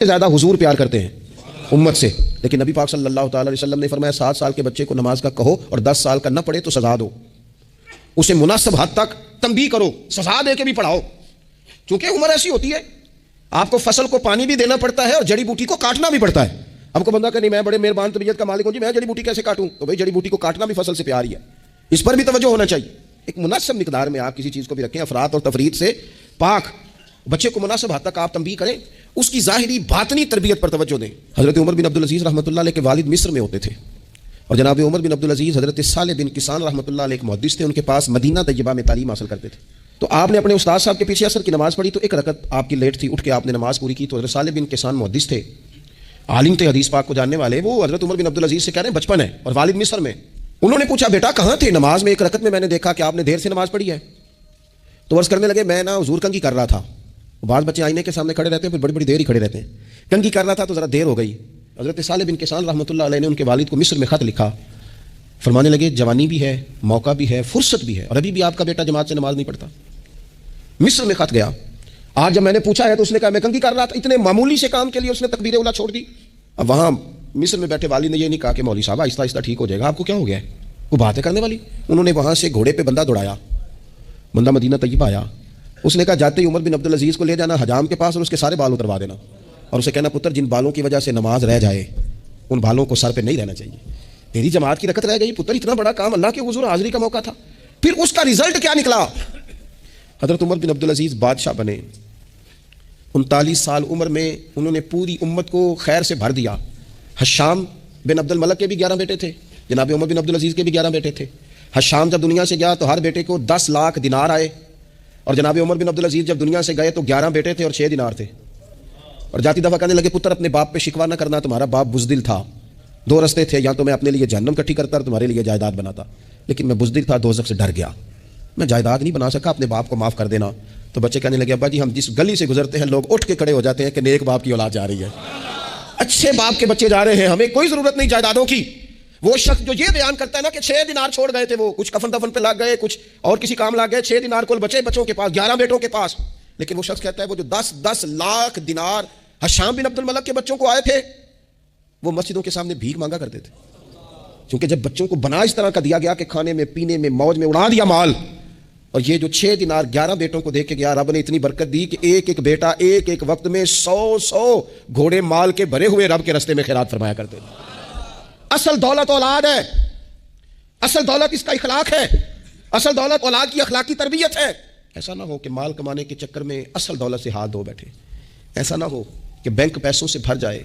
ज़्यादा हुजूर प्यार करते हैं उम्मत से। लेकिन नबी पाक सल्लल्लाहु अलैहि वसल्लम ने फरमाया 7 साल के बच्चे को नमाज का कहो और 10 साल का न पढ़े तो सजा दो, उसे मुनासिब हद तक तंबीह करो, सजा दे के भी पढ़ाओ। क्योंकि उम्र ऐसी होती है, आपको फसल को पानी भी देना पड़ता है और जड़ी बूटी को काटना भी पड़ता है। आपको बंदा कहे नहीं मैं बड़े मेहरबान तबीयत का मालिक हूं जी, मैं जड़ी बूटी कैसे काटूं? तो भाई जड़ी बूटी को काटना भी फसल से प्यार ही है, इस पर भी तवज्जो होना चाहिए। एक मुनासिब मिकदार में आप किसी चीज़ को भी रखें, अफरात और तफरीद से पाक। बच्चे को मुनासिब हद तक आप तंबीह करें, उसकी ज़ाहिरी बातनी तरबियत पर तवज्जो दें। हज़रत उमर बिन अब्दुल अज़ीज़ रहमतुल्लाह अलैह के वालिद मिस्र में होते थे और जनाब उमर बिन अब्दुल अज़ीज़ हज़रत सालेह बिन किसान रहमतुल्लाह अलैह एक मुहद्दिस थे, उनके पास मदीना तैयबा में तालीम हासिल करते थे। तो आपने अपने उस्ताद साहब के पीछे असर की नमाज़ पढ़ी तो एक रकत आपकी लेट थी, उठ के आपने नमाज़ पूरी की। तो हज़रत सालेह बिन किसान मुहद्दिस थे, आलिम थे, हदीस पाक को जानने वाले। वो हज़रत उमर बिन अब्दुल अज़ीज़ से कह रहे हैं बचपन है और वालिद मिस्र में। उन्होंने पूछा बेटा कहाँ थे नमाज में? एक रकत में मैंने देखा कि आपने देर से नमाज पढ़ी है। तो वर्ष करने लगे मैं ना हुजूर कंघी कर रहा था। बाद बच्चे आईने के सामने खड़े रहते हैं, फिर बड़ी बड़ी देर ही खड़े रहते हैं। कंघी कर रहा था तो ज़रा देर हो गई। हज़रत सालेह बिन किसान रहमतुल्लाह अलैह ने उनके वालिद को मिस्र में ख़त लिखा, फरमाने लगे जवानी भी है, मौका भी है, फुर्सत भी है और अभी भी आपका बेटा जमात से नमाज नहीं पढ़ता। मिस्र में ख़त गया। आज जब मैंने पूछा है तो उसने कहा मैं कंघी कर रहा था। इतने मामूली से काम के लिए उसने तकबीर उला छोड़ दी। अब वहाँ मिस्र में बैठे वालिद ने ये नहीं कहा कि मौलवी साहब आहिस्ता आहिस्ता ठीक हो जाएगा, आपको क्या हो गया है, वो बातें करने वाली। उन्होंने वहाँ से घोड़े पे बंदा दौड़ाया, बंदा मदीना तैयबा आया। उसने कहा जाते ही उमर बिन अब्दुल अज़ीज़ को ले जाना हजाम के पास और उसके सारे बाल उतरवा देना और उसे कहना पुत्र जिन बालों की वजह से नमाज रह जाए उन बालों को सर पे नहीं रहना चाहिए, तेरी जमात की रकत रह गई पुत्र, इतना बड़ा काम, अल्लाह के हुजूर हाजिरी का मौका था। फिर उसका रिजल्ट क्या निकला? हज़रत उमर बिन अब्दुल अज़ीज़ बादशाह बने। 39 साल उम्र में उन्होंने पूरी उम्मत को खैर से भर दिया। हशाम बिन अब्दुल मलक के भी 11 बेटे थे, जनाब उमर बिन अब्दुल अज़ीज़ के भी 11 बेटे थे। हशाम जब दुनिया से गया तो हर बेटे को 10 लाख दिनार आए और जनाब उमर बिन अब्दुल अज़ीज़ जब दुनिया से गए तो 11 बेटे थे और 6 दिनार थे। और जाती दफ़ा कहने लगे पुत्र अपने बाप पे शिकवा ना करना, तुम्हारा बाप बुज़दिल था। 2 रस्ते थे, या तो मैं अपने लिए जहन्नम इकट्ठी करता और तुम्हारे लिए जायदाद बनाता, लेकिन मैं बुज़दिल था, दोज़ख से डर गया, मैं जायदाद नहीं बना सका, अपने बाप को माफ़ कर देना। तो बच्चे कहने लगे अब्बा जी हम जिस गली से गुजरते हैं लोग उठ के खड़े हो जाते हैं कि नेक बाप की औलाद जा रही है, अच्छे बाप के बच्चे जा रहे हैं, हमें कोई ज़रूरत नहीं जायदादों की। वो शख्स जो ये बयान करता है ना कि 6 दिनार छोड़ गए थे, वो कुछ कफन दफन पे लग गए, कुछ और किसी काम लग गए, 6 दिनार कुल बचे बच्चों के पास, 11 बेटों के पास। लेकिन वो शख्स कहता है वो जो 10-10 लाख दिनार हशाम बिन अब्दुल मलक के बच्चों को आए थे, वो मस्जिदों के सामने भीख मांगा करते थे। क्योंकि जब बच्चों को बना इस तरह का दिया गया कि खाने में, पीने में, मौज में उड़ा दिया माल, और ये जो 6 दिनार 11 बेटों को दे के गया, रब ने इतनी बरकत दी कि एक एक बेटा एक एक वक्त में 100 घोड़े माल के भरे हुए रब के रास्ते में खैरात फरमाया करते थे। असल दौलत औलाद है, असल दौलत इसका इखलाक है, असल दौलत औलाद की अखलाकी तरबियत है। ऐसा ना हो कि माल कमाने के चक्कर में असल दौलत से हाथ धो बैठे, ऐसा ना हो कि बैंक पैसों से भर जाए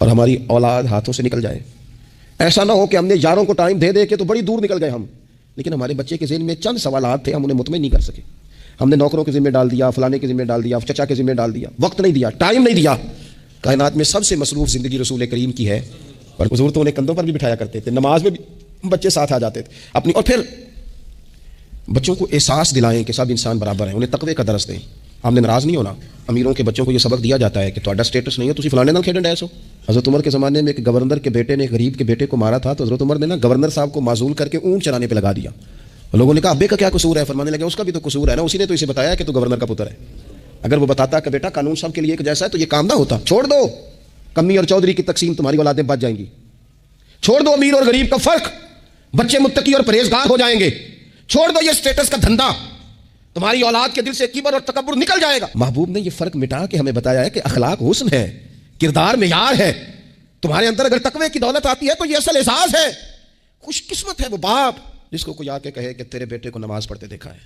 और हमारी औलाद हाथों से निकल जाए, ऐसा ना हो कि हमने यारों को टाइम दे दे के तो बड़ी दूर निकल गए हम, लेकिन हमारे बच्चे के ज़हन में चंद सवालात थे, हम उन्हें मुतमईन नहीं कर सके। हमने नौकरों के ज़िम्मे डाल दिया, फलाने के ज़िम्मे डाल दिया, चचा के ज़िम्मे डाल दिया, वक्त नहीं दिया, टाइम नहीं दिया। कायनात में सबसे मसरूफ़ ज़िंदगी रसूल करीम की है, और हुज़ूर तो उन्हें कंधों पर भी बिठाया करते थे, नमाज में भी बच्चे साथ आ जाते थे अपनी। और फिर बच्चों को एहसास दिलाएं कि सब इंसान बराबर हैं, उन्हें तकवे का दरस दें। हमने नाराज़ नहीं होना। अमीरों के बच्चों को यह सबक दिया जाता है कि तुम्हारा स्टेटस नहीं है, तुम फलाने नाल खेडन डैस हो। हज़रत उमर के ज़माने में एक गवर्नर के बेटे ने गरीब के बेटे को मारा था, तो हज़रत उमर ने ना गवर्नर साहब को माजूल करके ऊँट चराने पर लगा दिया। लोगों ने कहा अब्बे का क्या कसूर है? फरमाने लगे उसका भी तो कसूर है ना, उसी ने तो इसे बताया कि तू गवर्नर का पुत्र है। अगर वो बताता कि बेटा कानून सबके लिए एक जैसा है तो ये काम ना होता। छोड़ दो कमी और चौधरी की तकसीम, तुम्हारी औलादें बच जाएंगी। छोड़ दो अमीर और गरीब का फर्क, बच्चे मुत्तकी और परहेजगार हो जाएंगे। छोड़ दो ये स्टेटस का धंधा, तुम्हारी औलाद के दिल से किबर और तकब्बुर निकल जाएगा। महबूब ने ये फर्क मिटा के हमें बताया है कि अखलाक हुस्न है, किरदार मेयार है। तुम्हारे अंदर अगर तकवे की दौलत आती है तो ये असल एहसास है। खुशकिस्मत है वो बाप जिसको कोई आके कहे कि तेरे बेटे को नमाज पढ़ते देखा है।